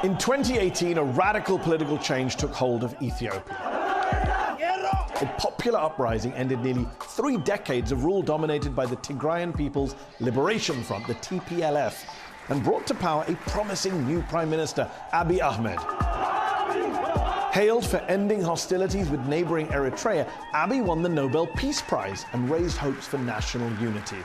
In 2018, a radical political change took hold of Ethiopia. A popular uprising ended nearly 3 decades of rule dominated by the Tigrayan People's Liberation Front, the TPLF, and brought to power a promising new Prime Minister, Abiy Ahmed. Hailed for ending hostilities with neighboring Eritrea, Abiy won the Nobel Peace Prize and raised hopes for national unity.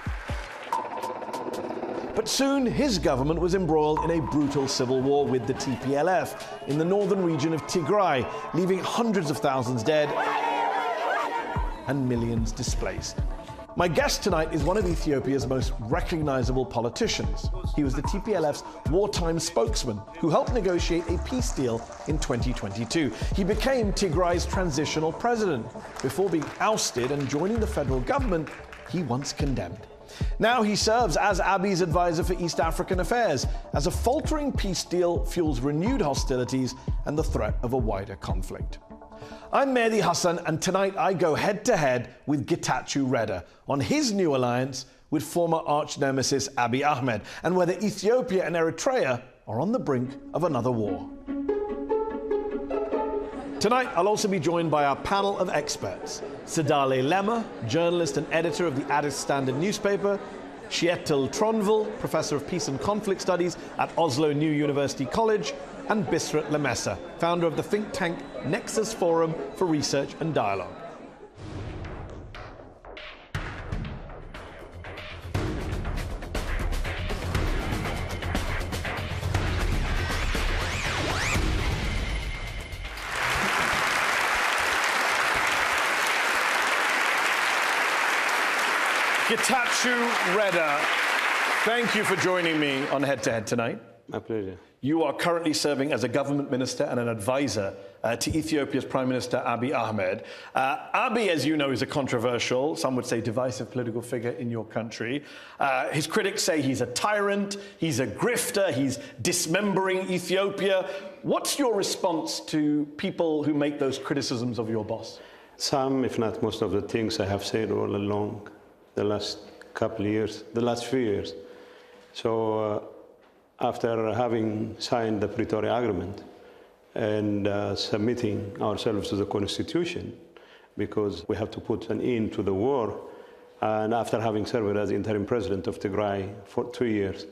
But soon, his government was embroiled in a brutal civil war with the TPLF in the northern region of Tigray, leaving hundreds of thousands dead and millions displaced. My guest tonight is one of Ethiopia's most recognizable politicians. He was the TPLF's wartime spokesman who helped negotiate a peace deal in 2022. He became Tigray's transitional president before being ousted and joining the federal government he once condemned. Now he serves as Abiy's advisor for East African affairs, as a faltering peace deal fuels renewed hostilities and the threat of a wider conflict. I'm Mehdi Hassan, and tonight I go head-to-head with Getachew Reda on his new alliance with former arch-nemesis Abiy Ahmed, and whether Ethiopia and Eritrea are on the brink of another war. Tonight, I'll also be joined by our panel of experts. Sadale Lemma, journalist and editor of the Addis Standard newspaper, Kjetil Tronvoll, professor of peace and conflict studies at Oslo New University College, and Bisrat Lemessa, founder of the think tank Nexus Forum for Research and Dialogue. Getachew Reda, thank you for joining me on Head to Head tonight. My pleasure. You are currently serving as a government minister and an advisor to Ethiopia's Prime Minister Abiy Ahmed. Abiy, as you know, is a controversial, some would say divisive political figure in your country. His critics say he's a tyrant, he's a grifter, he's dismembering Ethiopia. What's your response to people who make those criticisms of your boss? Some, if not most of the things I have said all along the last couple of years, the last few years. So after having signed the Pretoria Agreement and submitting ourselves to the Constitution, because we have to put an end to the war, and after having served as interim president of Tigray for 2 years,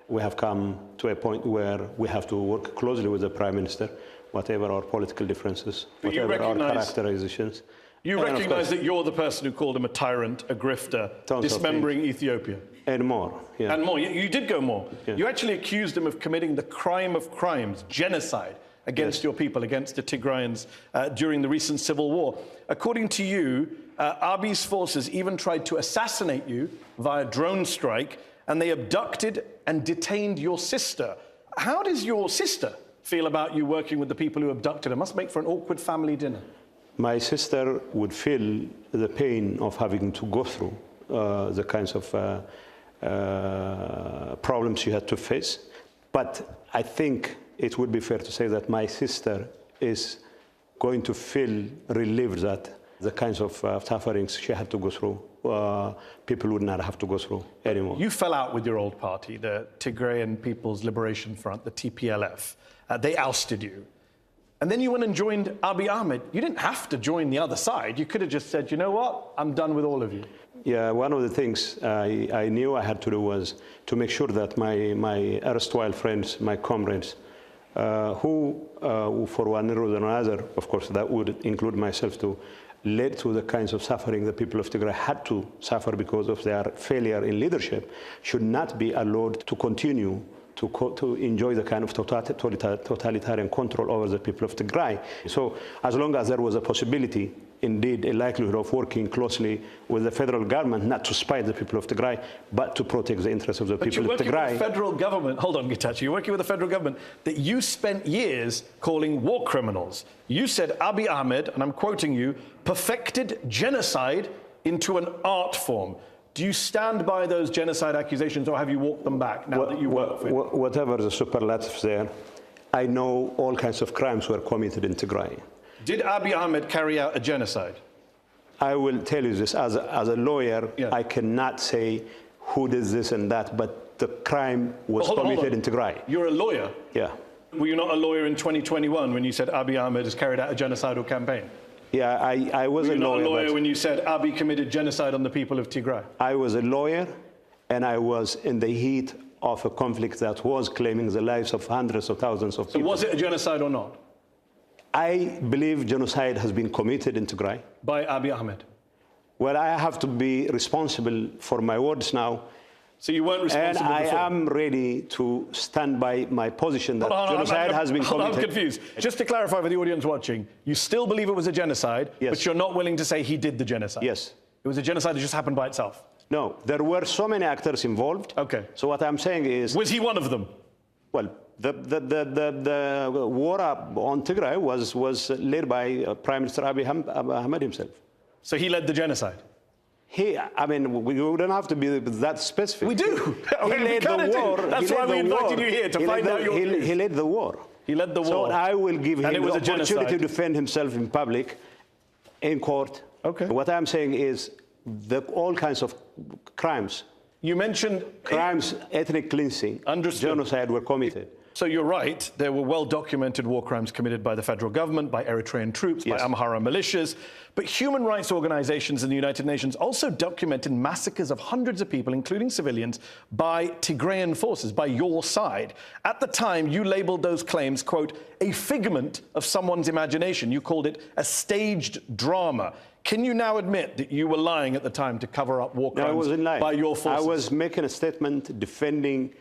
we have come to a point where we have to work closely with the Prime Minister, whatever our political differences, whatever our characterizations. You recognize that you're the person who called him a tyrant, a grifter, dismembering Ethiopia? And more, yeah. And more. You did go more. Yeah. You actually accused him of committing the crime of crimes, genocide, against your people, against the Tigrayans during the recent civil war. According to you, Abiy's forces even tried to assassinate you via drone strike, and they abducted and detained your sister. How does your sister feel about you working with the people who abducted her? Must make for an awkward family dinner. My sister would feel the pain of having to go through the kinds of problems she had to face. But I think it would be fair to say that my sister is going to feel relieved that the kinds of sufferings she had to go through, people would not have to go through anymore. You fell out with your old party, the Tigrayan People's Liberation Front, the TPLF. They ousted you. And then you went and joined Abiy Ahmed. You didn't have to join the other side. You could have just said, you know what, I'm done with all of you. Yeah, one of the things I knew I had to do was to make sure that my erstwhile friends, my comrades, who for one reason or another, of course that would include myself too, led to the kinds of suffering the people of Tigray had to suffer because of their failure in leadership, should not be allowed to continue to enjoy the kind of totalitarian control over the people of Tigray. So as long as there was a possibility, indeed a likelihood of working closely with the federal government, not to spite the people of Tigray, but to protect the interests of the people of Tigray. But you're working with the federal government, hold on Getachew, you're working with the federal government that you spent years calling war criminals. You said Abiy Ahmed, and I'm quoting you, perfected genocide into an art form. Do you stand by those genocide accusations, or have you walked them back now that you work with? Whatever the superlatives there, I know all kinds of crimes were committed in Tigray. Did Abiy Ahmed carry out a genocide? I will tell you this, as a lawyer, yeah. I cannot say who did this and that, but the crime was committed in Tigray. You're a lawyer? Yeah. Were you not a lawyer in 2021 when you said Abiy Ahmed has carried out a genocidal campaign? Yeah, I was Were a you lawyer. not a lawyer when you said Abiy committed genocide on the people of Tigray? I was a lawyer, and I was in the heat of a conflict that was claiming the lives of hundreds of thousands of people. So was it a genocide or not? I believe genocide has been committed in Tigray. By Abiy Ahmed? Well, I have to be responsible for my words now. So you weren't responsible And I before? am ready to stand by my position that genocide has been committed. I'm confused. Just to clarify for the audience watching, you still believe it was a genocide, Yes. but you're not willing to say he did the genocide? Yes. It was a genocide that just happened by itself? No, there were so many actors involved. Okay. So what I'm saying is, Was he one of them? well, the war on Tigray was led by Prime Minister Abiy Ahmed himself. So he led the genocide? I mean, we don't have to be that specific. We do. He led the war. That's why we invited you here, to find out your views. He led the war. He led the war. So I will give him And it was the a opportunity genocide. to defend himself in public, in court. Okay. What I'm saying is all kinds of crimes, You mentioned... ethnic cleansing, Understood. genocide were committed. So you're right, there were well-documented war crimes committed by the federal government, by Eritrean troops, Yes. by Amhara militias. But human rights organizations in the United Nations also documented massacres of hundreds of people, including civilians, by Tigrayan forces, by your side. At the time, you labeled those claims, quote, a figment of someone's imagination. You called it a staged drama. Can you now admit that you were lying at the time to cover up war No, crimes I wasn't lying. by your forces? I was making a statement defending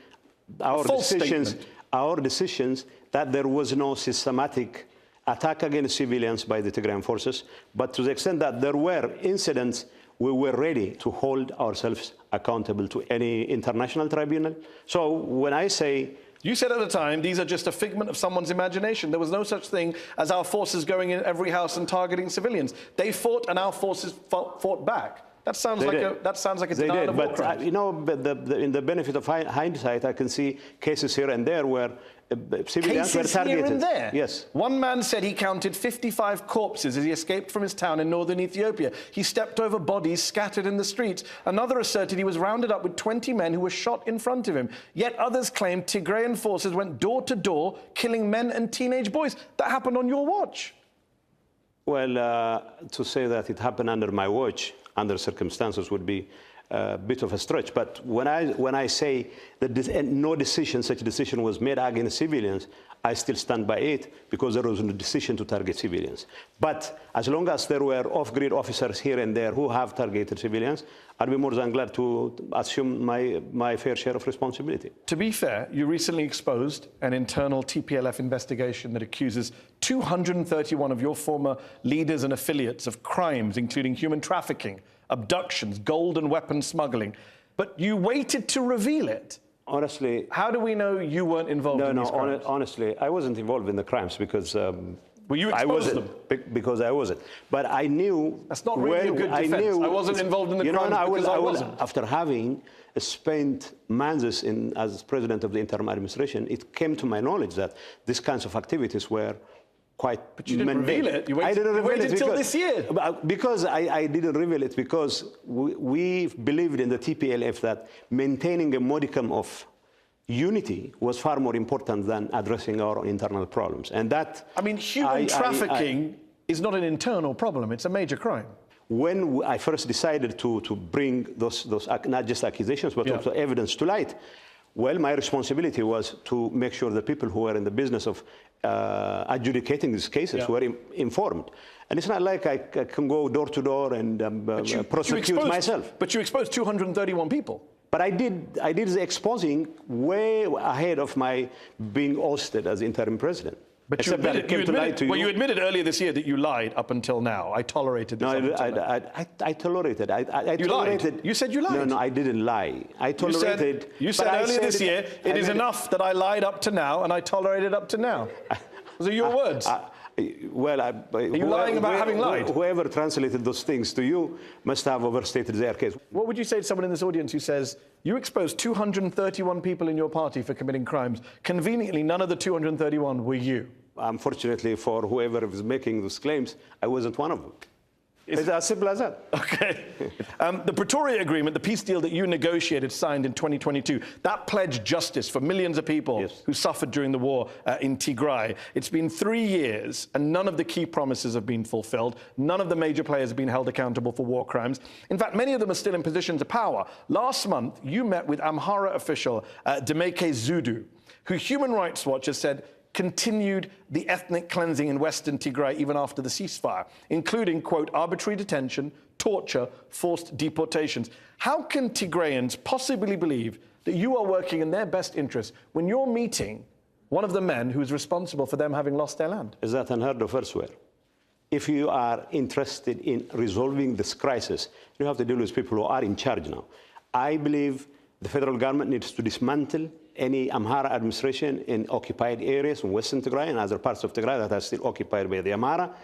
our false decisions, statement. our decisions that there was no systematic attack against civilians by the Tigrayan forces, but to the extent that there were incidents, we were ready to hold ourselves accountable to any international tribunal. So when I say... You said at the time, these are just a figment of someone's imagination. There was no such thing as our forces going in every house and targeting civilians. They fought and our forces fought back. That sounds like a denial of war crimes. You know, in the benefit of hindsight, I can see cases here and there where civilians were Cases targeted. here and there? Yes. One man said he counted 55 corpses as he escaped from his town in northern Ethiopia. He stepped over bodies scattered in the streets. Another asserted he was rounded up with 20 men who were shot in front of him. Yet others claimed Tigrayan forces went door to door, killing men and teenage boys. That happened on your watch. Well, to say that it happened under my watch, under circumstances, would be a bit of a stretch. But when I say that no decision, such a decision was made against civilians, I still stand by it because there was no decision to target civilians. But as long as there were off-grid officers here and there who have targeted civilians, I'd be more than glad to assume my fair share of responsibility. To be fair, you recently exposed an internal TPLF investigation that accuses 231 of your former leaders and affiliates of crimes, including human trafficking, abductions, gold and weapon smuggling. But you waited to reveal it. Honestly... How do we know you weren't involved in these crimes? Honestly, I wasn't involved in the crimes because... Well, you exposed them. Because I wasn't. But I knew... That's not really a good defense. I wasn't involved in the crimes because I wasn't. After having spent months as president of the interim administration, it came to my knowledge that these kinds of activities were quite mundane. But you didn't reveal it. I didn't reveal it until this year. Because I didn't reveal it because we believed in the TPLF that maintaining a modicum of unity was far more important than addressing our internal problems. And that... I mean, human trafficking is not an internal problem. It's a major crime. When I first decided to bring those not just accusations, but also evidence to light, well, my responsibility was to make sure the people who were in the business of adjudicating these cases were informed. And it's not like I can go door to door and prosecute myself. But you exposed 231 people. But I did the exposing way ahead of my being ousted as interim president. But you admitted earlier this year that you lied up until now. I tolerated this. No, I tolerated. You lied. You said you lied. No, I didn't lie. I tolerated. You said earlier this year, it is enough that I lied up to now and I tolerated up to now. Those are your words. Well, are you lying about having lied? Whoever translated those things to you must have overstated their case. What would you say to someone in this audience who says, you exposed 231 people in your party for committing crimes. Conveniently, none of the 231 were you. Unfortunately for whoever was making those claims, I wasn't one of them. It's as simple as that. Okay. The Pretoria Agreement, the peace deal that you negotiated, signed in 2022, that pledged justice for millions of people who suffered during the war in Tigray. It's been 3 years, and none of the key promises have been fulfilled. None of the major players have been held accountable for war crimes. In fact, many of them are still in positions of power. Last month, you met with Amhara official Demeke Zudu, who Human Rights Watch has said continued the ethnic cleansing in Western Tigray even after the ceasefire, including, quote, arbitrary detention, torture, forced deportations. How can Tigrayans possibly believe that you are working in their best interest when you're meeting one of the men who's responsible for them having lost their land? Is that unheard of elsewhere? If you are interested in resolving this crisis, you have to deal with people who are in charge now. I believe the federal government needs to dismantle any Amhara administration in occupied areas in Western Tigray and other parts of Tigray that are still occupied by the Amhara.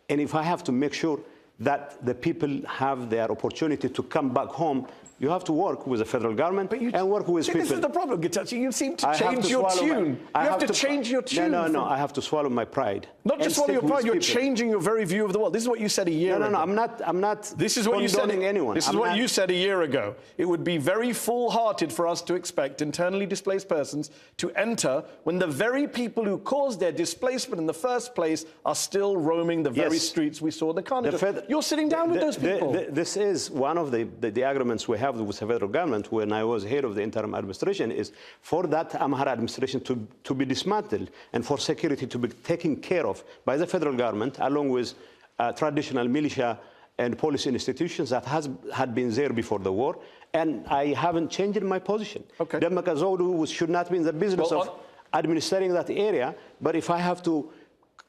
And if I have to make sure that the people have their opportunity to come back home, you have to work with the federal government and work with people. This is the problem, Getachew. You seem to change your tune. You have to change your tune. No, I have to swallow my pride. Not just swallow your pride, you're changing your very view of the world. This is what you said a year ago. No, I'm not This is what you said. Anyone. This is what you said a year ago. It would be very foolhardy for us to expect internally displaced persons to enter when the very people who caused their displacement in the first place are still roaming the very streets we saw in the carnage. You're sitting down with those people. This is one of the arguments we have with the federal government when I was head of the interim administration, is for that Amhara administration to be dismantled and for security to be taken care of by the federal government, along with traditional militia and police institutions that had been there before the war. And I haven't changed my position. Okay. Demeke Zudu should not be in the business of administering that area, but if I have to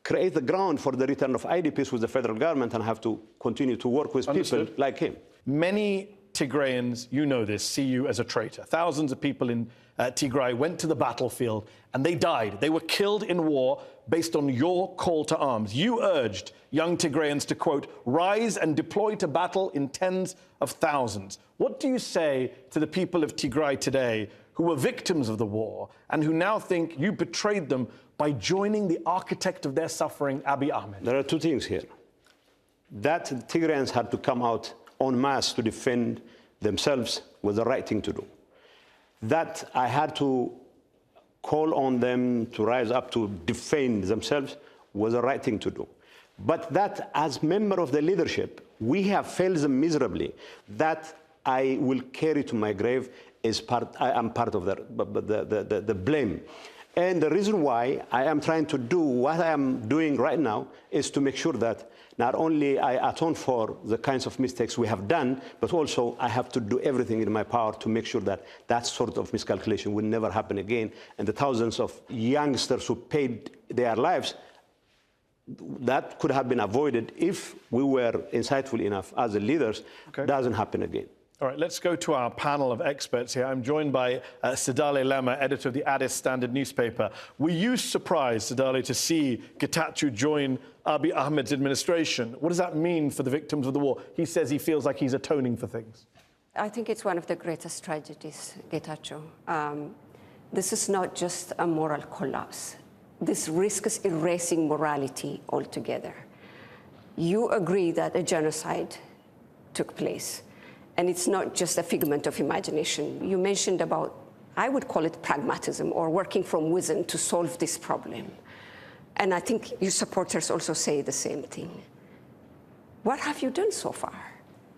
create the ground for the return of IDPs with the federal government and have to continue to work with people like him. Many Tigrayans, you know this, see you as a traitor. Thousands of people in Tigray went to the battlefield and they died. They were killed in war based on your call to arms. You urged young Tigrayans to, quote, rise and deploy to battle in tens of thousands. What do you say to the people of Tigray today who were victims of the war and who now think you betrayed them by joining the architect of their suffering, Abiy Ahmed? There are two things here. That Tigrayans had to come out en masse to defend themselves was the right thing to do. That I had to call on them to rise up to defend themselves was the right thing to do. But that as member of the leadership, we have failed them miserably. That I will carry to my grave is I am part of the blame. And the reason why I am trying to do what I am doing right now is to make sure that not only I atone for the kinds of mistakes we have done, but also I have to do everything in my power to make sure that that sort of miscalculation will never happen again. And the thousands of youngsters who paid their lives, that could have been avoided if we were insightful enough as the leaders. Doesn't happen again. All right, let's go to our panel of experts here. I'm joined by Sadale Lema, editor of the Addis Standard newspaper. Were you surprised, Sadale, to see Getachew join Abiy Ahmed's administration? What does that mean for the victims of the war? He says he feels like he's atoning for things. I think it's one of the greatest tragedies, Getachew. This is not just a moral collapse. This risks erasing morality altogether. You agree that a genocide took place. And it's not just a figment of imagination. You mentioned about, I would call it pragmatism or working from within to solve this problem. And I think your supporters also say the same thing. What have you done so far?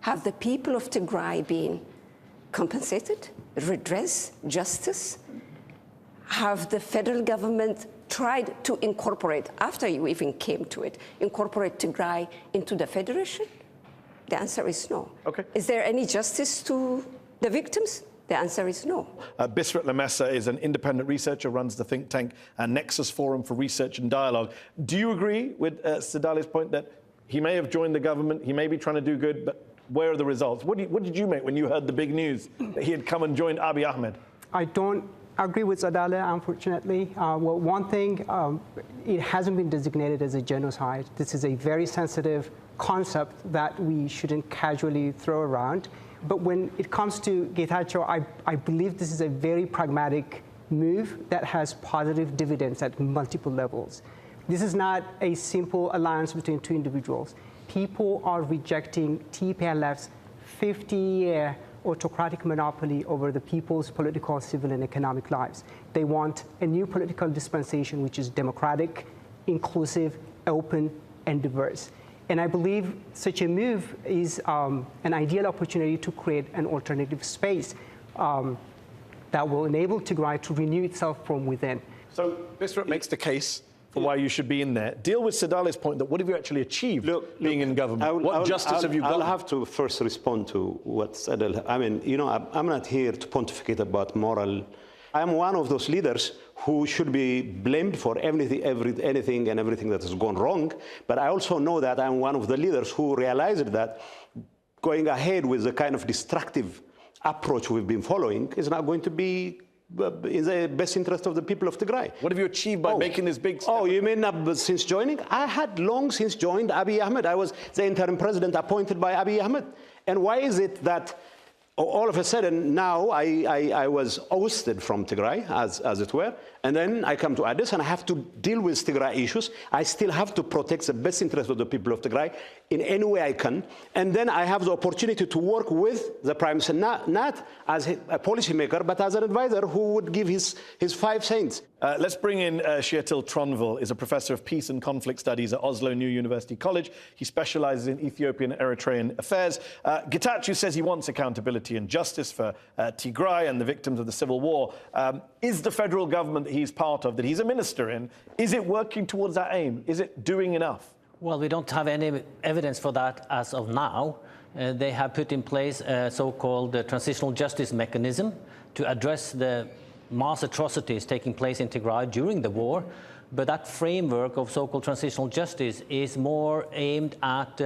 Have the people of Tigray been compensated, redress, justice? Have the federal government tried to incorporate, after you even came to it, incorporate Tigray into the federation? The answer is no. Okay. Is there any justice to the victims? The answer is no. Bisrat Lamessa is an independent researcher, runs the think tank Nexus Forum for Research and Dialogue. Do you agree with Sadale's point that he may have joined the government, he may be trying to do good, but where are the results? What did you make when you heard the big news that he had come and joined Abiy Ahmed? I don't agree with Sadale, unfortunately. Well, one thing, it hasn't been designated as a genocide. This is a very sensitive concept that we shouldn't casually throw around. But when it comes to Getachew, I believe this is a very pragmatic move that has positive dividends at multiple levels. This is not a simple alliance between two individuals. people are rejecting TPLF's 50-year autocratic monopoly over the people's political, civil, and economic lives. They want a new political dispensation which is democratic, inclusive, open, and diverse. And I believe such a move is an ideal opportunity to create an alternative space that will enable Tigray to renew itself from within. So Bisrat makes the case for why you should be in there. Deal with Sadale's point that what have you actually achieved being in government? What justice have you got? I'll have to first respond to what Sadale. I mean, you know, I'm not here to pontificate about moral. I'm one of those leaders who should be blamed for anything and everything that has gone wrong. But I also know that I'm one of the leaders who realized that going ahead with the kind of destructive approach we've been following is not going to be in the best interest of the people of Tigray. What have you achieved by making this big step? Oh, you mean since joining? I had long since joined Abiy Ahmed. I was the interim president appointed by Abiy Ahmed. And why is it that all of a sudden now I was ousted from Tigray, as it were, and then I come to Addis and I have to deal with Tigray issues. I still have to protect the best interest of the people of Tigray in any way I can. And then I have the opportunity to work with the Prime Minister, not as a policymaker, but as an advisor who would give his 5 cents. Let's bring in Kjetil Tronvoll, is a professor of peace and conflict studies at Oslo New University College. He specializes in Ethiopian and Eritrean affairs. Getachew says he wants accountability and justice for Tigray and the victims of the civil war. Is the federal government that he's part of, that he's a minister in, is it working towards that aim? Is it doing enough? Well, we don't have any evidence for that as of now. They have put in place a so-called transitional justice mechanism to address the mass atrocities taking place in Tigray during the war. But that framework of so-called transitional justice is more aimed at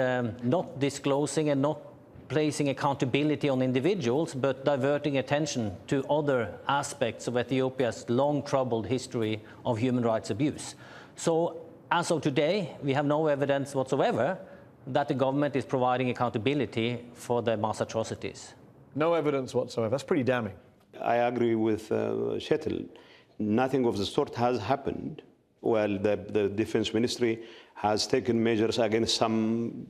not disclosing and not placing accountability on individuals, but diverting attention to other aspects of Ethiopia's long troubled history of human rights abuse. So as of today, we have no evidence whatsoever that the government is providing accountability for the mass atrocities. No evidence whatsoever. That's pretty damning. I agree with Kjetil. Nothing of the sort has happened. Well, the Defense Ministry has taken measures against some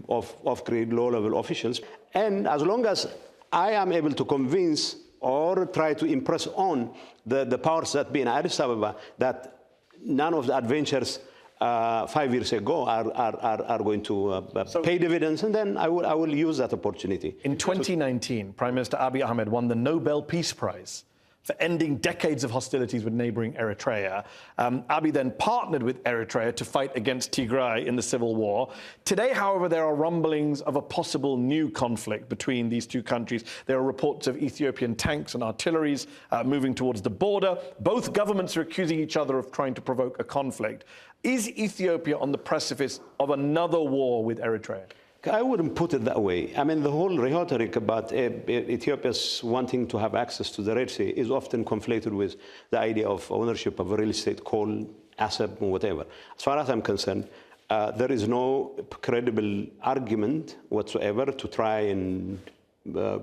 off-grid low-level officials. And as long as I am able to convince or try to impress on the powers that be in Addis Ababa that none of the adventures 5 years ago are going to pay dividends, and then I will use that opportunity. In 2019, Prime Minister Abiy Ahmed won the Nobel Peace Prize for ending decades of hostilities with neighboring Eritrea. Abiy then partnered with Eritrea to fight against Tigray in the civil war. Today, however, there are rumblings of a possible new conflict between these two countries. There are reports of Ethiopian tanks and artilleries moving towards the border. Both governments are accusing each other of trying to provoke a conflict. Is Ethiopia on the precipice of another war with Eritrea? I wouldn't put it that way. I mean, the whole rhetoric about Ethiopia's wanting to have access to the Red Sea is often conflated with the idea of ownership of a real estate, coal, asset, or whatever. As far as I'm concerned, there is no credible argument whatsoever to try and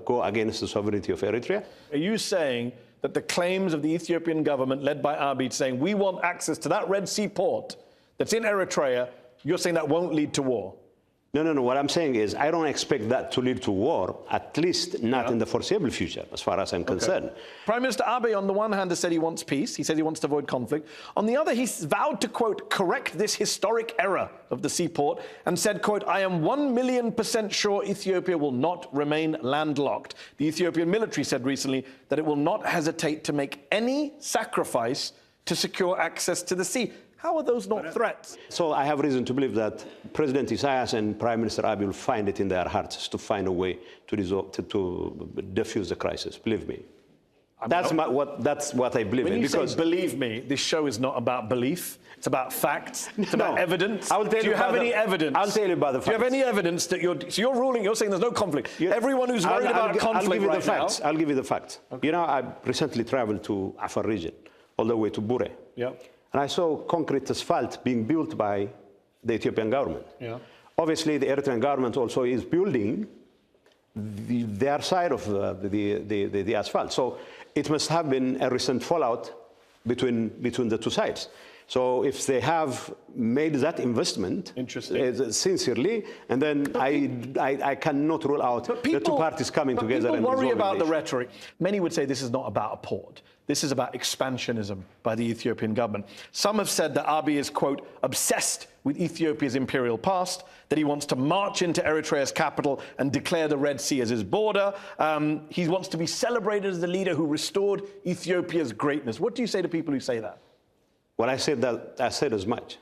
go against the sovereignty of Eritrea. Are you saying that the claims of the Ethiopian government, led by Abiy, saying we want access to that Red Sea port that's in Eritrea, you're saying that won't lead to war? No. What I'm saying is I don't expect that to lead to war, at least not in the foreseeable future, as far as I'm concerned. Prime Minister Abiy, on the one hand, has said he wants peace. He says he wants to avoid conflict. On the other, he's vowed to, quote, correct this historic error of the seaport and said, quote, I am 1,000,000% sure Ethiopia will not remain landlocked. The Ethiopian military said recently that it will not hesitate to make any sacrifice to secure access to the sea. How are those not threats? So I have reason to believe that President Isaias and Prime Minister Abiy will find it in their hearts to find a way to resolve, to defuse the crisis. Believe me. That's what I believe in. When you say believe me, this show is not about belief. It's about facts. It's about evidence. I will tell Do you have any evidence? I'll tell you about the facts. Do you have any evidence that you're ruling? You're saying there's no conflict. Everyone who's worried about conflict right now. I'll give you the facts. Okay. You know, I recently traveled to Afar region, all the way to Bure. Yeah. And I saw concrete asphalt being built by the Ethiopian government. Yeah. Obviously, the Eritrean government also is building their side of the asphalt. So it must have been a recent fallout between the two sides. So if they have made that investment sincerely, and then I cannot rule out the two parties coming together and people worry about the issue. rhetoric. Many would say this is not about a port. This is about expansionism by the Ethiopian government. Some have said that Abiy is, quote, obsessed with Ethiopia's imperial past, that he wants to march into Eritrea's capital and declare the Red Sea as his border. He wants to be celebrated as the leader who restored Ethiopia's greatness. What do you say to people who say that? Well, I said as much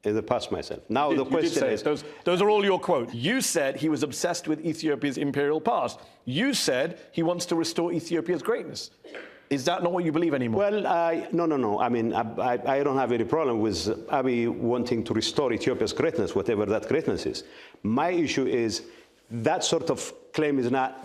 in the past myself. Now the question is... Those are all your quotes. You said he was obsessed with Ethiopia's imperial past. You said he wants to restore Ethiopia's greatness. Is that not what you believe anymore? Well, no. I mean, I don't have any problem with Abiy wanting to restore Ethiopia's greatness, whatever that greatness is. My issue is that sort of claim is not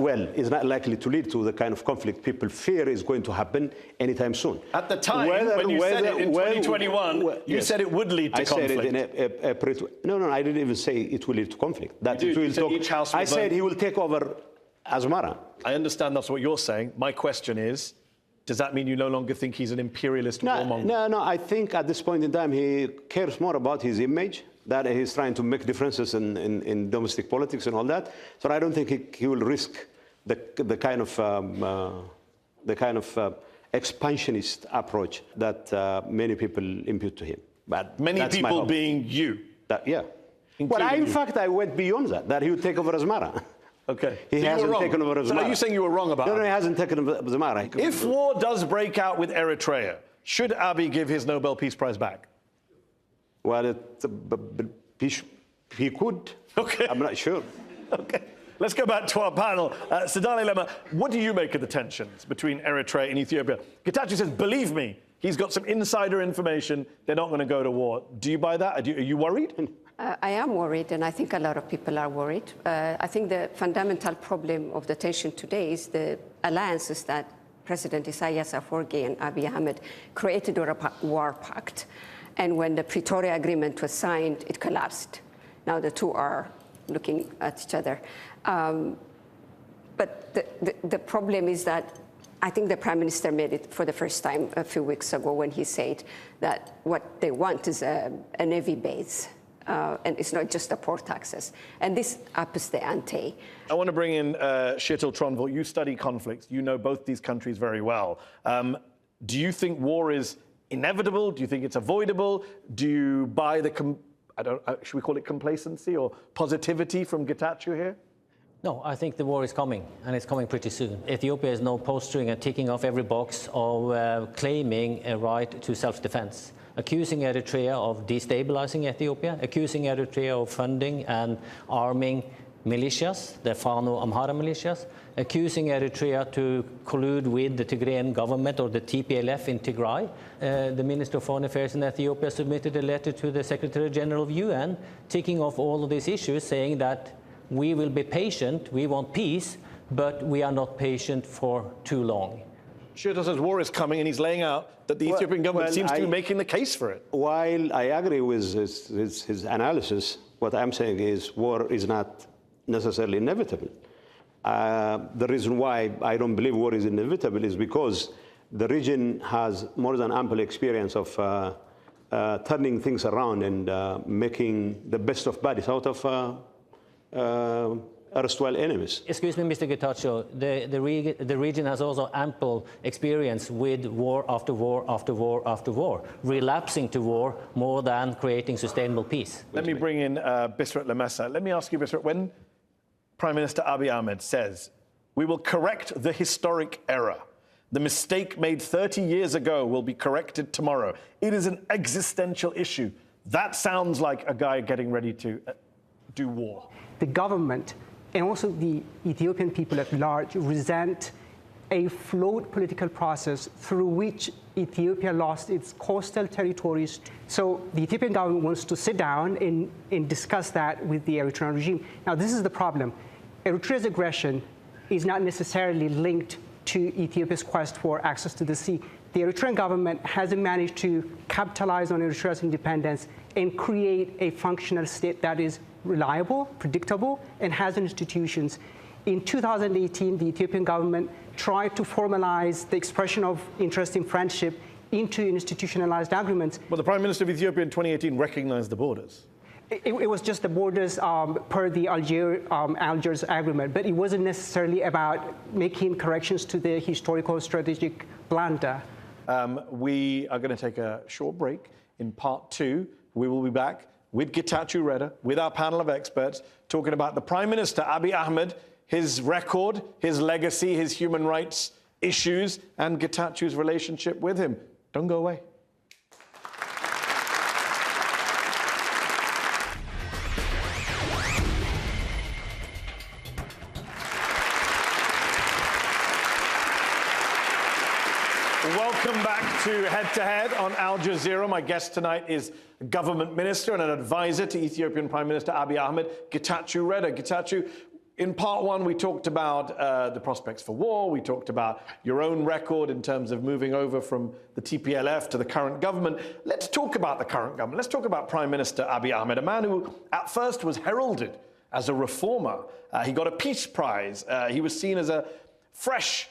likely to lead to the kind of conflict people fear is going to happen anytime soon. At the time, when you said it in 2021, you said it would lead to conflict. I said it in No, I didn't even say it will lead to conflict. That you it will said talk, each house I said he will take over Asmara. I understand that's what you're saying. My question is, does that mean you no longer think he's an imperialist warmonger? No. I think at this point in time he cares more about his image, that he's trying to make differences in domestic politics and all that. So I don't think he will risk the kind of expansionist approach that many people impute to him. But many people being you. Yeah. Well, in fact, I went beyond that he would take over Asmara. Okay. He hasn't taken over Asmara. So are you saying you were wrong about it? No, he hasn't taken over Asmara. If war does break out with Eritrea, should Abiy give his Nobel Peace Prize back? Well, he could. Okay. I'm not sure. Okay. Let's go back to our panel. Sadale Lema, what do you make of the tensions between Eritrea and Ethiopia? Getachew says, believe me, he's got some insider information. They're not going to go to war. Do you buy that? Are you worried? I am worried, and I think a lot of people are worried. I think the fundamental problem of the tension today is the alliances that President Isaias Afwerki and Abiy Ahmed created a war pact. And when the Pretoria Agreement was signed, it collapsed. Now the two are looking at each other. But the problem is that I think the Prime Minister made it for the first time a few weeks ago when he said that what they want is a navy base. And it's not just the port access. And this ups the ante. I want to bring in Kjetil Tronvoll. You study conflicts. You know both these countries very well. Do you think war is inevitable? Do you think it's avoidable? Do you buy the, should we call it complacency or positivity from Getachew here? No, I think the war is coming, and it's coming pretty soon. Ethiopia is now posturing and ticking off every box of claiming a right to self-defense, accusing Eritrea of destabilizing Ethiopia, accusing Eritrea of funding and arming militias, the Fano Amhara militias, accusing Eritrea to collude with the Tigrayan government or the TPLF in Tigray. The Minister of Foreign Affairs in Ethiopia submitted a letter to the Secretary General of UN, ticking off all of these issues, saying that we will be patient, we want peace, but we are not patient for too long. Kjetil says war is coming, and he's laying out that the Ethiopian government seems to be making the case for it. While I agree with his analysis, what I'm saying is war is not necessarily inevitable. The reason why I don't believe war is inevitable is because the region has more than ample experience of turning things around and making the best of bodies out of erstwhile enemies. Excuse me, Mr. Getachew, the region has also ample experience with war after war after war after war, relapsing to war more than creating sustainable peace. Let me bring in Bisrat Lemessa. Let me ask you, Bisrat, when Prime Minister Abiy Ahmed says, we will correct the historic error, the mistake made 30 years ago will be corrected tomorrow. It is an existential issue. That sounds like a guy getting ready to do war. The government and also the Ethiopian people at large resent a flawed political process through which Ethiopia lost its coastal territories. So the Ethiopian government wants to sit down and discuss that with the Eritrean regime. Now, this is the problem. Eritrea's aggression is not necessarily linked to Ethiopia's quest for access to the sea. The Eritrean government hasn't managed to capitalize on Eritrea's independence and create a functional state that is reliable, predictable, and has institutions. In 2018, the Ethiopian government tried to formalize the expression of interest in friendship into institutionalized agreements. Well, the Prime Minister of Ethiopia in 2018 recognized the borders. It was just the borders per the Algiers agreement, but it wasn't necessarily about making corrections to the historical strategic blunder. We are going to take a short break. In part 2, we will be back with Getachew Reda, with our panel of experts, talking about the Prime Minister, Abiy Ahmed, his record, his legacy, his human rights issues, and Getachew's relationship with him. Don't go away. Welcome back to Head to Head on Al Jazeera. My guest tonight is Government Minister and an advisor to Ethiopian Prime Minister Abiy Ahmed, Getachew Reda. Getachew, in part 1, we talked about the prospects for war. We talked about your own record in terms of moving over from the TPLF to the current government. Let's talk about the current government. Let's talk about Prime Minister Abiy Ahmed, a man who at first was heralded as a reformer. He got a Peace Prize. He was seen as a fresh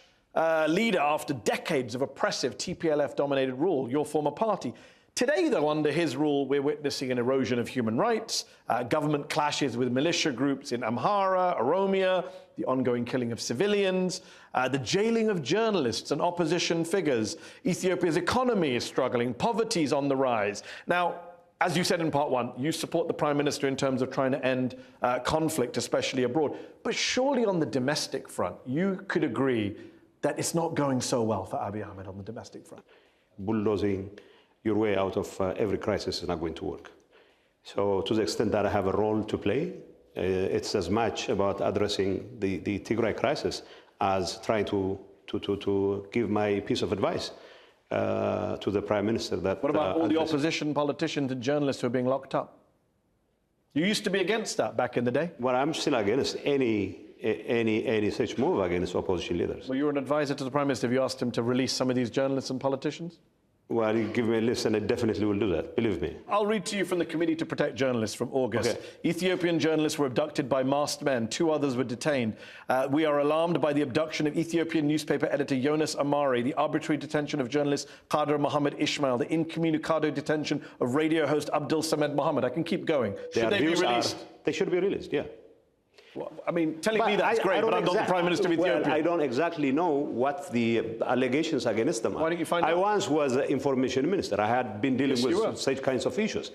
leader after decades of oppressive TPLF-dominated rule, your former party. Today, though, under his rule, we're witnessing an erosion of human rights, government clashes with militia groups in Amhara, Oromia, the ongoing killing of civilians, the jailing of journalists and opposition figures. Ethiopia's economy is struggling, poverty is on the rise. Now, as you said in part 1, you support the Prime Minister in terms of trying to end conflict, especially abroad. But surely on the domestic front, you could agree that it's not going so well for Abiy Ahmed on the domestic front. Bulldozing your way out of every crisis is not going to work. So to the extent that I have a role to play, it's as much about addressing the Tigray crisis as trying to give my piece of advice to the Prime Minister. That what about all the opposition politicians and journalists who are being locked up? You used to be against that back in the day. Well, I'm still against any such move against opposition leaders. Well, you were an advisor to the Prime Minister. Have you asked him to release some of these journalists and politicians? Well, you give me a list and I definitely will do that, believe me. I'll read to you from the Committee to Protect Journalists from August. Okay. Ethiopian journalists were abducted by masked men. 2 others were detained. We are alarmed by the abduction of Ethiopian newspaper editor Jonas Amari, the arbitrary detention of journalist Qadr Mohammed Ismail, the incommunicado detention of radio host Abdul Samed Mohammed. I can keep going. Should they be released? They should be released, yeah. Well, I mean, telling me that's great, but I'm not the Prime Minister of Ethiopia. Well, I don't exactly know what the allegations against them are. Why don't you find out? I once was an information minister. I had been dealing with such kinds of issues.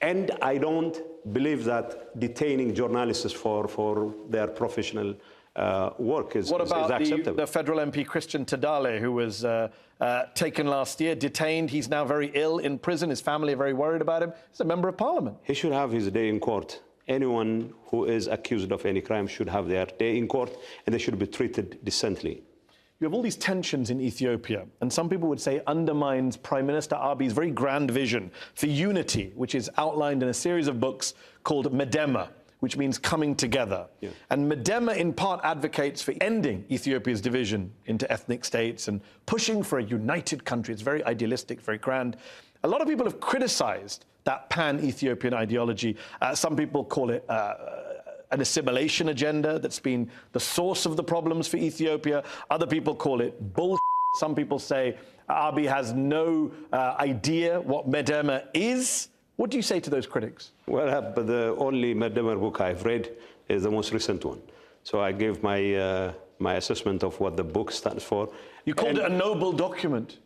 And I don't believe that detaining journalists for their professional work is acceptable. What about the federal MP Christian Tadale, who was taken last year, detained? He's now very ill in prison. His family are very worried about him. He's a member of parliament. He should have his day in court. Anyone who is accused of any crime should have their day in court, and they should be treated decently. You have all these tensions in Ethiopia, and some people would say undermines Prime Minister Abiy's very grand vision for unity, which is outlined in a series of books called Medema, which means coming together. Yeah. And Medema in part advocates for ending Ethiopia's division into ethnic states and pushing for a united country. It's very idealistic, very grand. A lot of people have criticized that pan-Ethiopian ideology. Some people call it an assimilation agenda that's been the source of the problems for Ethiopia. Other people call it bullshit. Some people say Abiy has no idea what Medema is. What do you say to those critics? Well, but the only Medema book I've read is the most recent one. So I gave my assessment of what the book stands for. You called it a noble document.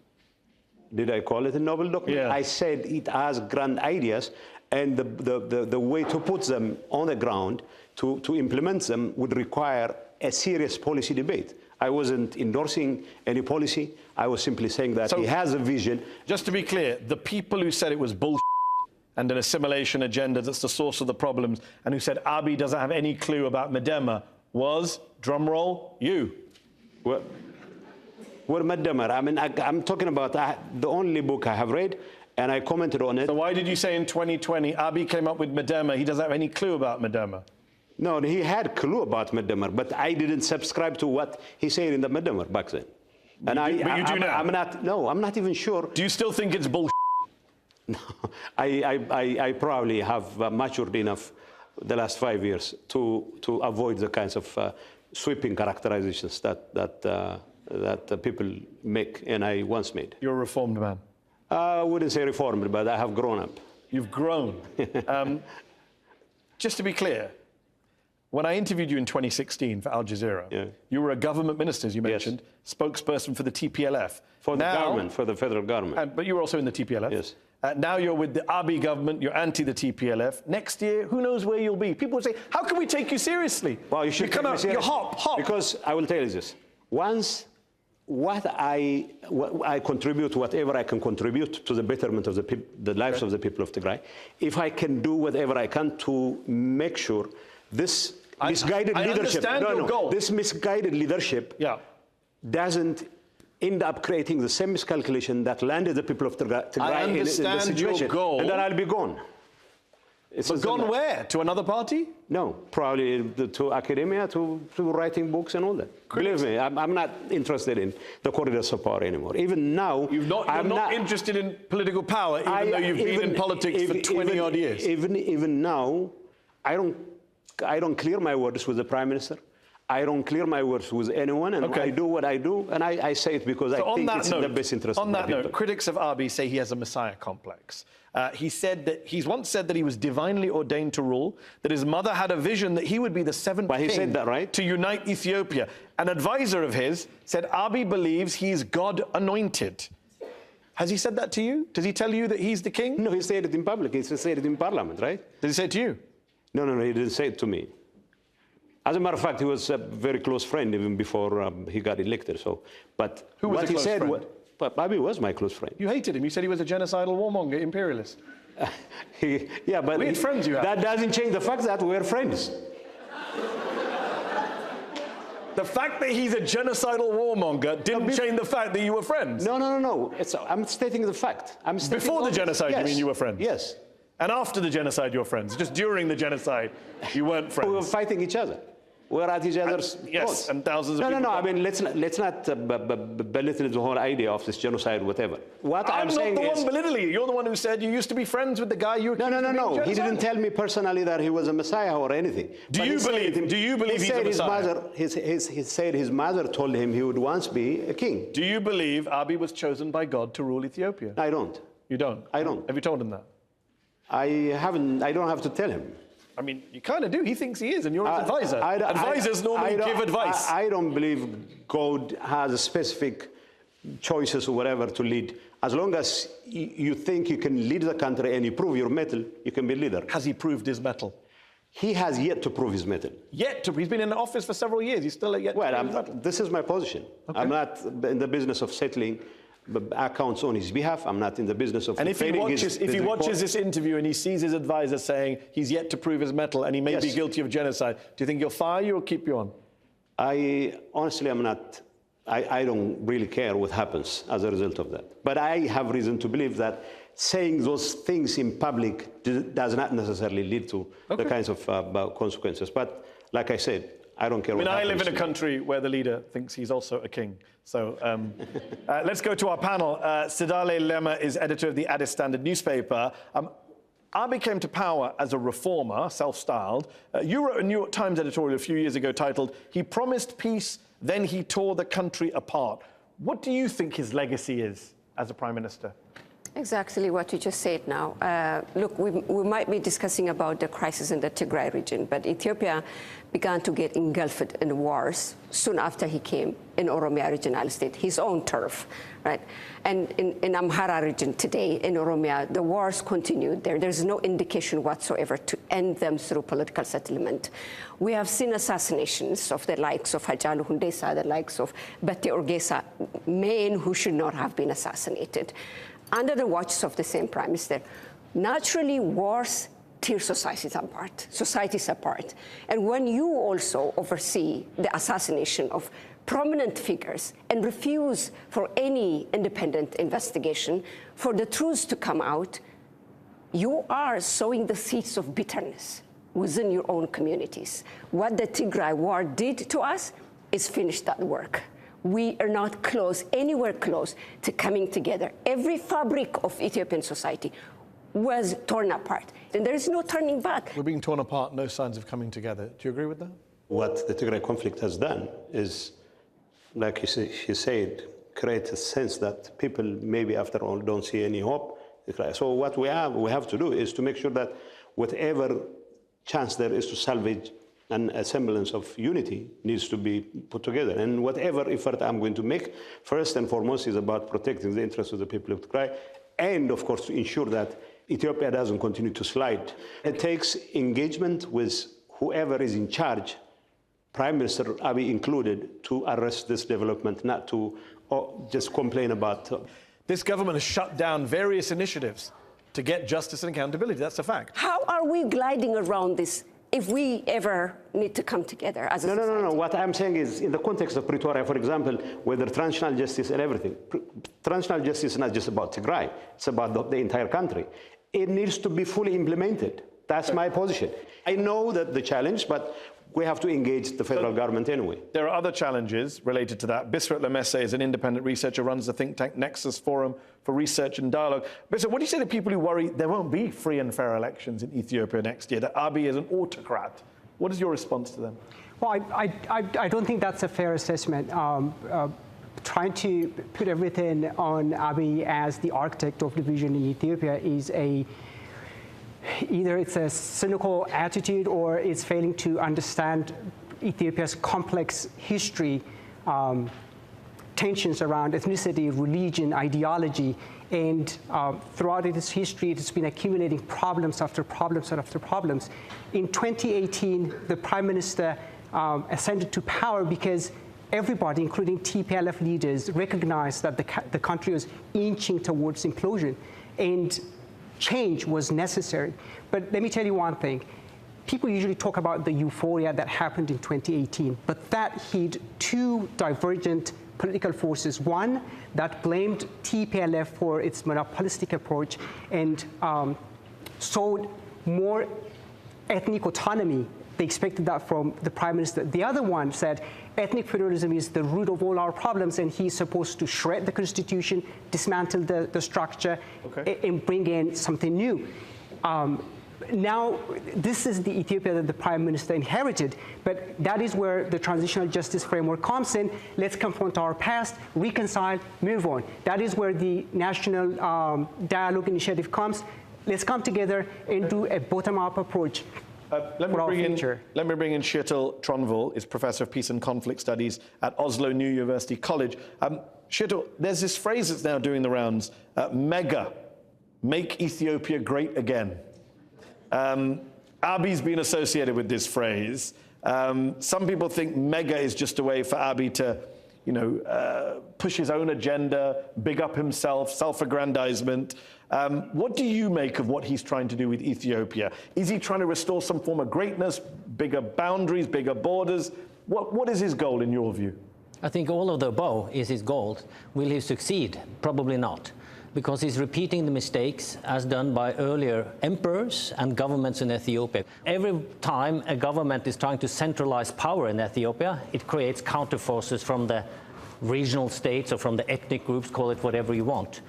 Did I call it a noble document? Yeah. I said it has grand ideas, and the way to put them on the ground, to implement them, would require a serious policy debate. I wasn't endorsing any policy. I was simply saying that he has a vision. Just to be clear, the people who said it was bullshit and an assimilation agenda that's the source of the problems, and who said Abiy doesn't have any clue about Medema, was, drumroll, you. Well, Medema, I mean, I'm talking about the only book I have read, and I commented on it. So why did you say in 2020 Abiy came up with Medema? He doesn't have any clue about Medema. No, he had a clue about Medema, but I didn't subscribe to what he said in the Medema back then. And but you do now? I'm not even sure. Do you still think it's bullshit? No, I probably have matured enough the last 5 years to avoid the kinds of sweeping characterizations that people make, and I once made. You're a reformed man. I wouldn't say reformed, but I have grown up. You've grown. Just to be clear, when I interviewed you in 2016 for Al Jazeera, you were a government minister, as you mentioned, spokesperson for the TPLF. For the government, for the federal government. But you were also in the TPLF. Yes. Now you're with the Abiy government, you're anti the TPLF. Next year, who knows where you'll be? People would say, how can we take you seriously? Well, you should come out, you hop. Because I will tell you this. Once what I contribute, whatever I can contribute to the betterment of the lives of the people of Tigray, if I can do whatever I can to make sure this misguided leadership, this misguided leadership doesn't end up creating the same miscalculation that landed the people of Tigray in this situation, goal. and then I'll be gone. But gone where? To another party? No, probably to academia, to writing books and all that. Believe me, I'm not interested in the corridors of power anymore. Even now, you're not interested in political power, even though you've been in politics for 20-odd years. Even now, I don't clear my words with the Prime Minister. I don't clear my words with anyone, and I do what I do, and I say it because I think it's in the best interest of the people. On that note, critics of Abiy say he has a messiah complex. He's once said that he was divinely ordained to rule, that his mother had a vision that he would be the seventh king to unite Ethiopia. An advisor of his said Abiy believes he's God anointed. Has he said that to you? Does he tell you that he's the king? No, he said it in public. He said it in Parliament, right? Did he say it to you? No, he didn't say it to me. As a matter of fact, he was a very close friend even before he got elected. But who was what a close friend? Abiy was my close friend. You hated him. You said he was a genocidal warmonger, imperialist. Yeah, but weird friends you have. That doesn't change the fact that we're friends. The fact that he's a genocidal warmonger didn't change the fact that you were friends. No. I'm stating the fact. Before the genocide, you mean you were friends? Yes. And after the genocide, you were friends. Just during the genocide, you weren't friends. We were fighting each other. We're at each other's yes, and thousands of people. No. I mean, let's not belittle the whole idea of this genocide, whatever. What I'm saying not the one belittling you. You're the one who said you used to be friends with the guy you accused of being No. He didn't tell me personally that he was a messiah or anything. Do you believe he's a messiah? He said his mother told him he would once be a king. Do you believe Abiy was chosen by God to rule Ethiopia? I don't. You don't? I don't. Have you told him that? I haven't. I don't have to tell him. I mean, you kind of do. He thinks he is, and you're his advisor. Advisors normally give advice. I don't believe God has a specific choices or whatever to lead. As long as you think you can lead the country and you prove your mettle, you can be leader. Has he proved his mettle? He has yet to prove his mettle. He's been in office for several years. He's still yet to prove his mettle. This is my position. Okay. I'm not in the business of settling accounts on his behalf. I'm not in the business of. And if he watches this interview and he sees his advisor saying he's yet to prove his mettle and he may be guilty of genocide, do you think he'll fire you or keep you on? Honestly, I'm not. I don't really care what happens as a result of that. But I have reason to believe that saying those things in public does not necessarily lead to the kinds of consequences. But like I said, I don't care what happens. I live in a country where the leader thinks he's also a king. So let's go to our panel. Sidale Lema is editor of the Addis Standard newspaper. Abiy came to power as a reformer, self-styled. You wrote a New York Times editorial a few years ago titled, "He promised peace, then he tore the country apart." What do you think his legacy is as a prime minister? Exactly what you just said now. Look, we might be discussing about the crisis in the Tigray region, but Ethiopia began to get engulfed in wars soon after he came in Oromia regional state, his own turf, right? And in Amhara region today, in Oromia, the wars continued there. There's no indication whatsoever to end them through political settlement. We have seen assassinations of the likes of Hajalu Hundesa, the likes of Bati Orgesa, men who should not have been assassinated, under the watches of the same prime minister. Naturally, wars tear societies apart. And when you also oversee the assassination of prominent figures and refuse for any independent investigation, for the truth to come out, you are sowing the seeds of bitterness within your own communities. What the Tigray war did to us is finish that work. We are not anywhere close to coming together. Every fabric of Ethiopian society was torn apart, and there is no turning back. We're being torn apart, no signs of coming together. Do you agree with that? What the Tigray conflict has done is, like he said, create a sense that people maybe after all don't see any hope. So what we have to do is to make sure that whatever chance there is to salvage a semblance of unity needs to be put together. And whatever effort I'm going to make, first and foremost, is about protecting the interests of the people of Tigray, and of course to ensure that Ethiopia doesn't continue to slide. It takes engagement with whoever is in charge, Prime Minister Abiy included, to arrest this development, not to just complain about. This government has shut down various initiatives to get justice and accountability. That's a fact. How are we gliding around this if we ever need to come together as a society? No. What I'm saying is, in the context of Pretoria, for example, whether transitional justice and everything, transitional justice is not just about Tigray, it's about the entire country. It needs to be fully implemented. That's my position. I know that the challenge, but we have to engage the federal government anyway. There are other challenges related to that. Bisrat Lemesse is an independent researcher, runs the think tank Nexus Forum for Research and Dialogue. Bisrat, what do you say to people who worry there won't be free and fair elections in Ethiopia next year, that Abiy is an autocrat? What is your response to them? Well, I don't think that's a fair assessment. Trying to put everything on Abiy as the architect of division in Ethiopia is either it's a cynical attitude or it's failing to understand Ethiopia's complex history, tensions around ethnicity, religion, ideology, and throughout its history, it's been accumulating problems after problems after problems. In 2018, the Prime Minister ascended to power because everybody, including TPLF leaders, recognized that the country was inching towards implosion. And change was necessary. But let me tell you one thing. People usually talk about the euphoria that happened in 2018, but that hid two divergent political forces. One that blamed TPLF for its monopolistic approach and sought more ethnic autonomy. They expected that from the Prime Minister. The other one said ethnic federalism is the root of all our problems, and he's supposed to shred the constitution, dismantle the structure, and bring in something new. Now, this is the Ethiopia that the Prime Minister inherited, but that is where the transitional justice framework comes in. Let's confront our past, reconcile, move on. That is where the National Dialogue Initiative comes. Let's come together and do a bottom-up approach. Let me bring in Kjetil Tronvoll, is Professor of Peace and Conflict Studies at Oslo New University College. Kjetil, there's this phrase that's now doing the rounds, MEGA, make Ethiopia great again. Abiy's been associated with this phrase. Some people think MEGA is just a way for Abiy to, push his own agenda, big up himself, self-aggrandizement. What do you make of what he's trying to do with Ethiopia? Is he trying to restore some form of greatness, bigger boundaries, bigger borders? What is his goal in your view? I think all of the above is his goal. Will he succeed? Probably not, because he's repeating the mistakes as done by earlier emperors and governments in Ethiopia. Every time a government is trying to centralize power in Ethiopia, it creates counterforces from the regional states or from the ethnic groups, call it whatever you want.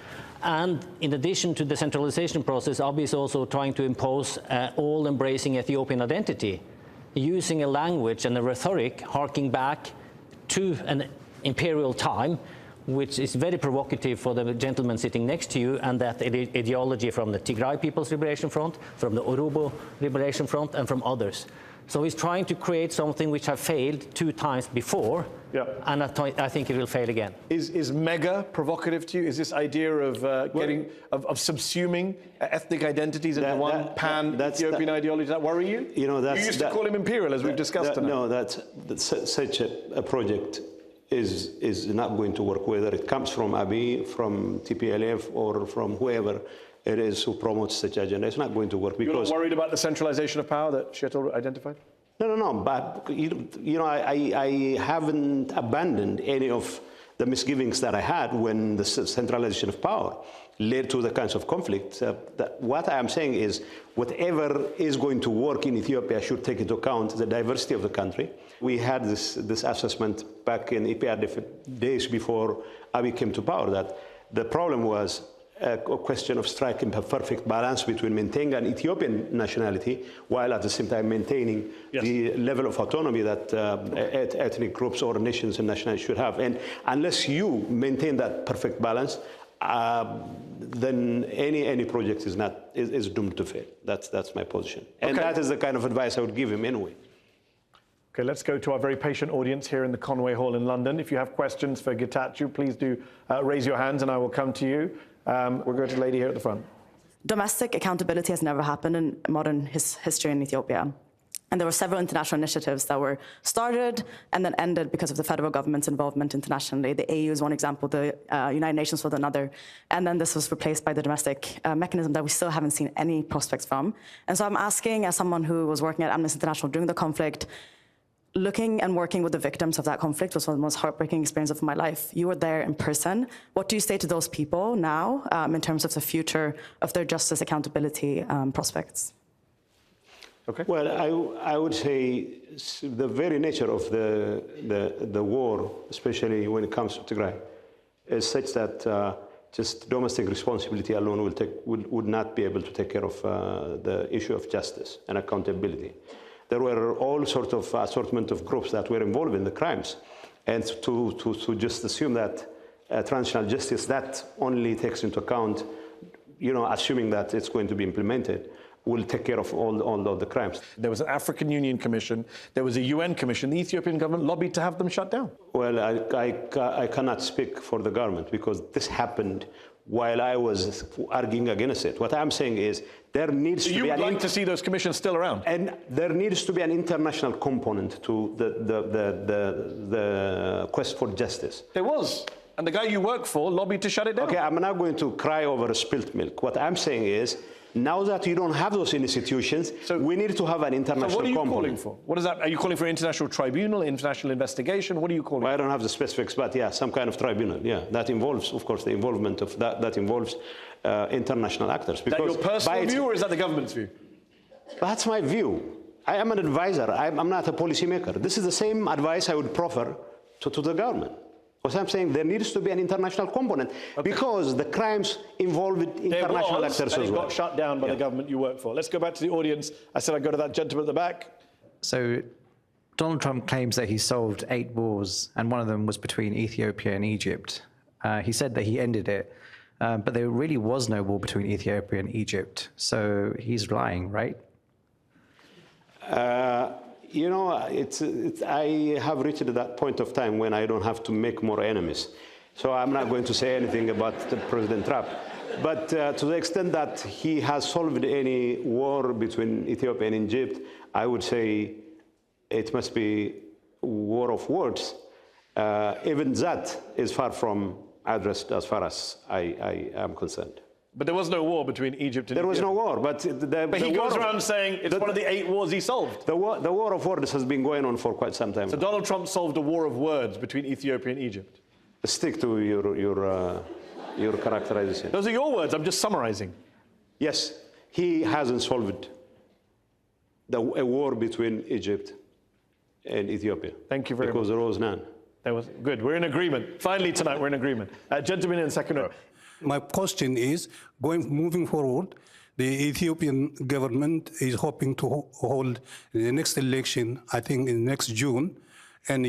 And in addition to the centralization process, Abiy is also trying to impose all-embracing Ethiopian identity, using a language and a rhetoric harking back to an imperial time, which is very provocative for the gentleman sitting next to you, and that ideology from the Tigray People's Liberation Front, from the Oromo Liberation Front, and from others. So he's trying to create something which has failed 2 times before, and I think it will fail again. Is MEGA provocative to you? Is this idea of of subsuming ethnic identities into one pan-Ethiopian ideology, does that worry you? You used to call him imperial, as we've discussed tonight. No, that's such a project is not going to work, whether it comes from Abiy, from TPLF, or from whoever it is who promotes such agenda. It's not going to work because... You're not worried about the centralization of power that Kjetil identified? No, but I haven't abandoned any of the misgivings that I had when the centralization of power led to the kinds of conflicts. What I am saying is whatever is going to work in Ethiopia should take into account the diversity of the country. We had this assessment back in EPRDF days before Abiy came to power, that the problem was a question of striking a perfect balance between maintaining an Ethiopian nationality while at the same time maintaining the level of autonomy that ethnic groups or nations and nationalities should have. And unless you maintain that perfect balance, then any project is doomed to fail. That's my position. And that is the kind of advice I would give him anyway. Okay, let's go to our very patient audience here in the Conway Hall in London. If you have questions for Getachew, please do raise your hands and I will come to you. We'll go to the lady here at the front. Domestic accountability has never happened in modern history in Ethiopia. And there were several international initiatives that were started and then ended because of the federal government's involvement internationally. The AU is one example, the United Nations was another. And then this was replaced by the domestic mechanism that we still haven't seen any prospects from. And so I'm asking, as someone who was working at Amnesty International during the conflict, looking and working with the victims of that conflict was one of the most heartbreaking experiences of my life. You were there in person. What do you say to those people now in terms of the future of their justice accountability prospects? Okay. Well, I would say the very nature of the war, especially when it comes to Tigray, is such that just domestic responsibility alone would not be able to take care of the issue of justice and accountability. There were all sorts of assortment of groups that were involved in the crimes. And to just assume that transitional justice, that only takes into account, assuming that it's going to be implemented, will take care of all of the crimes. There was an African Union Commission, there was a UN Commission. The Ethiopian government lobbied to have them shut down. Well, I cannot speak for the government because this happened while I was arguing against it. What I'm saying is there needs to be... You would like to see those commissions still around? And there needs to be an international component to the quest for justice. There was. And the guy you work for lobbied to shut it down. Okay, I'm not going to cry over spilt milk. What I'm saying is, now that you don't have those institutions, we need to have an international component. So what are you calling for? What is that? Are you calling for an international tribunal, international investigation? What are you calling for? I don't have the specifics, but yeah, some kind of tribunal. Yeah, that involves, of course, the involvement of that involves international actors. Is that your personal view or is that the government's view? That's my view. I am an advisor. I'm not a policymaker. This is the same advice I would proffer to the government. Because I'm saying there needs to be an international component because the crimes involved international actors as well. It got shut down by the government you work for. Let's go back to the audience. I said I'd go to that gentleman at the back. So Donald Trump claims that he solved 8 wars, and one of them was between Ethiopia and Egypt. He said that he ended it, but there really was no war between Ethiopia and Egypt. So he's lying, right? I have reached that point of time when I don't have to make more enemies. So I'm not going to say anything about President Trump. But to the extent that he has solved any war between Ethiopia and Egypt, I would say it must be a war of words. Even that is far from addressed as far as I am concerned. But there was no war between Egypt and There was no war, but he goes around saying it's one of the 8 wars he solved. The war of words has been going on for quite some time. So Donald Trump solved a war of words between Ethiopia and Egypt. Stick to your characterization. Those are your words. I'm just summarizing. Yes, he hasn't solved a war between Egypt and Ethiopia. Thank you very much. Because there was none. That was good. We're in agreement. Finally tonight, we're in agreement. Gentleman in the second row. My question is, moving forward, the Ethiopian government is hoping to hold the next election, I think in next June, and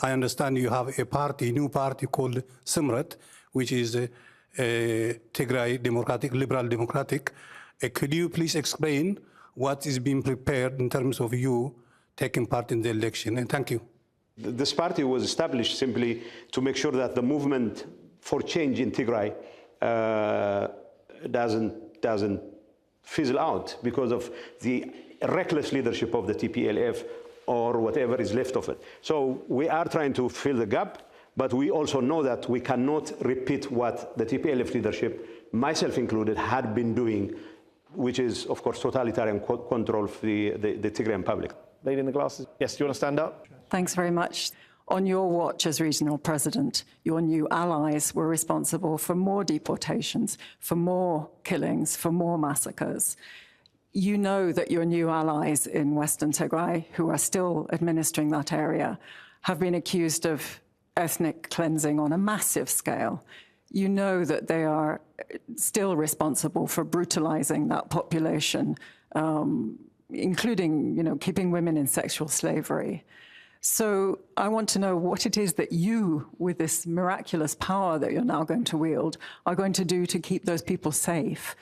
I understand you have a new party called Simrat, which is Tigray Liberal Democratic. Could you please explain what is being prepared in terms of you taking part in the election? And thank you. This party was established simply to make sure that the movement for change in Tigray doesn't fizzle out because of the reckless leadership of the TPLF or whatever is left of it. So we are trying to fill the gap, but we also know that we cannot repeat what the TPLF leadership, myself included, had been doing, which is, of course, totalitarian control of the Tigrayan public. Lady in the glasses. Yes, do you want to stand up? Thanks very much. On your watch as regional president, your new allies were responsible for more deportations, for more killings, for more massacres. You know that your new allies in Western Tigray, who are still administering that area, have been accused of ethnic cleansing on a massive scale. you know that they are still responsible for brutalizing that population, including, keeping women in sexual slavery. So I want to know what it is that you, with this miraculous power that you're now going to wield, are going to do to keep those people safe,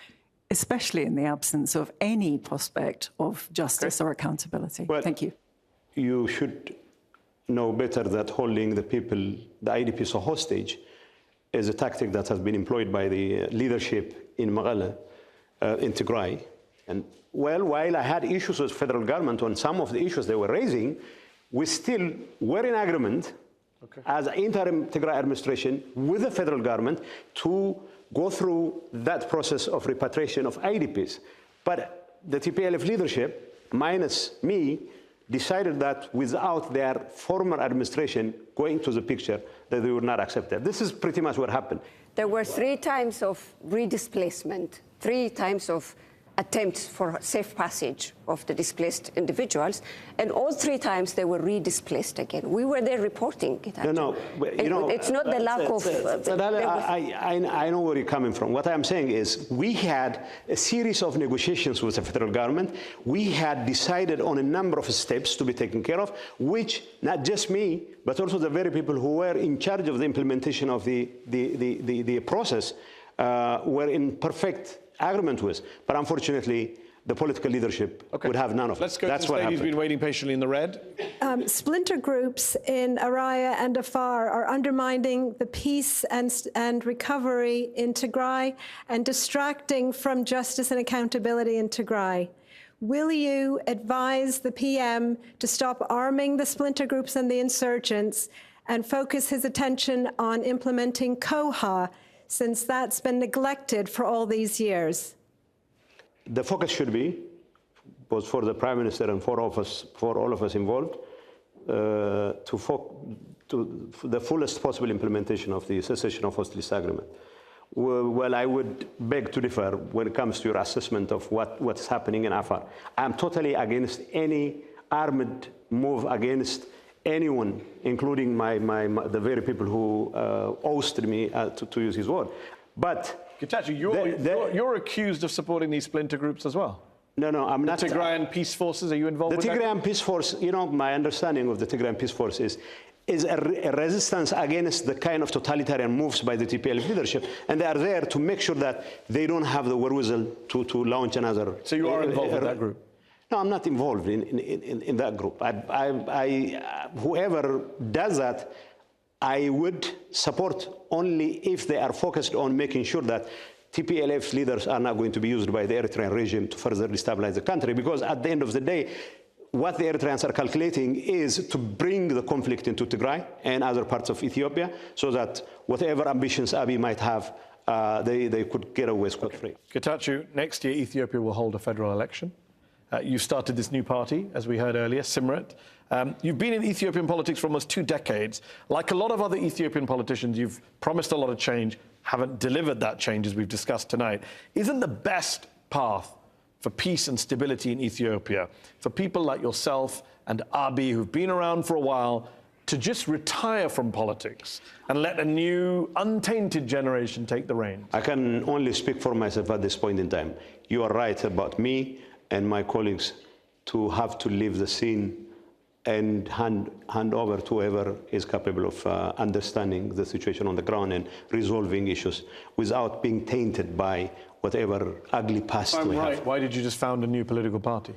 especially in the absence of any prospect of justice or accountability. Well, thank you. You should know better that holding the people, the IDPs hostage, is a tactic that has been employed by the leadership in Magala, in Tigray. And well, while I had issues with federal government on some of the issues they were raising, we still were in agreement as interim Tigray administration with the federal government to go through that process of repatriation of IDPs. But the TPLF leadership, minus me, decided that without their former administration going to the picture, that they would not accept it. This is pretty much what happened. There were 3 times of redisplacement, 3 times of attempts for safe passage of the displaced individuals, and all 3 times they were redisplaced again. We were there reporting it. No, it's not the lack of... I know where you're coming from. What I'm saying is we had a series of negotiations with the federal government. We had decided on a number of steps to be taken care of, which not just me, but also the very people who were in charge of the implementation of the process were in perfect agreement with. But unfortunately, the political leadership would have none of it. Let's go That's to the what state who's happened. been waiting patiently in the red. Splinter groups in Araya and Afar are undermining the peace and recovery in Tigray and distracting from justice and accountability in Tigray. Will you advise the PM to stop arming the splinter groups and the insurgents and focus his attention on implementing COHA, since that's been neglected for all these years? The focus should be, both for the Prime Minister and for all of us involved, to the fullest possible implementation of the cessation of hostilities agreement. Well, I would beg to differ when it comes to your assessment of what's happening in Afar. I'm totally against any armed move against anyone, including the very people who ousted me, to use his word. But Getachew, you're accused of supporting these splinter groups as well. No, I'm not. The Tigrayan Peace Forces, are you involved with that? The Tigrayan Peace Force, my understanding of the Tigrayan Peace Force is a resistance against the kind of totalitarian moves by the TPLF leadership, and they are there to make sure that they don't have the wherewithal to launch another. So you are involved with that group? No, I'm not involved in that group. Whoever does that, I would support only if they are focused on making sure that TPLF leaders are not going to be used by the Eritrean regime to further destabilize the country. Because at the end of the day, what the Eritreans are calculating is to bring the conflict into Tigray and other parts of Ethiopia, so that whatever ambitions Abiy might have, they could get away scot-free. Getachew, next year Ethiopia will hold a federal election. You've started this new party, as we heard earlier, Simret. You've been in Ethiopian politics for almost 2 decades. Like a lot of other Ethiopian politicians, you've promised a lot of change, haven't delivered that change, as we've discussed tonight. Isn't the best path for peace and stability in Ethiopia, for people like yourself and Abiy, who've been around for a while, to just retire from politics and let a new, untainted generation take the reins? I can only speak for myself at this point in time. You are right about me and my colleagues to have to leave the scene and hand over to whoever is capable of understanding the situation on the ground and resolving issues without being tainted by whatever ugly past we have. Why did you just found a new political party?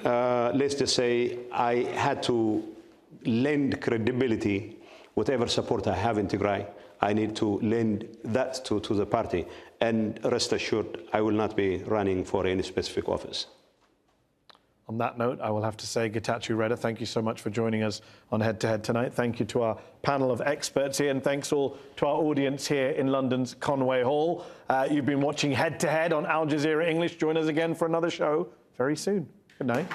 Let's just say I had to lend credibility, whatever support I have in Tigray, I need to lend that to the party. And rest assured, I will not be running for any specific office. On that note, I will have to say, Getachew Reda, thank you so much for joining us on Head to Head tonight. Thank you to our panel of experts here, and thanks all to our audience here in London's Conway Hall. You've been watching Head to Head on Al Jazeera English. Join us again for another show very soon. Good night.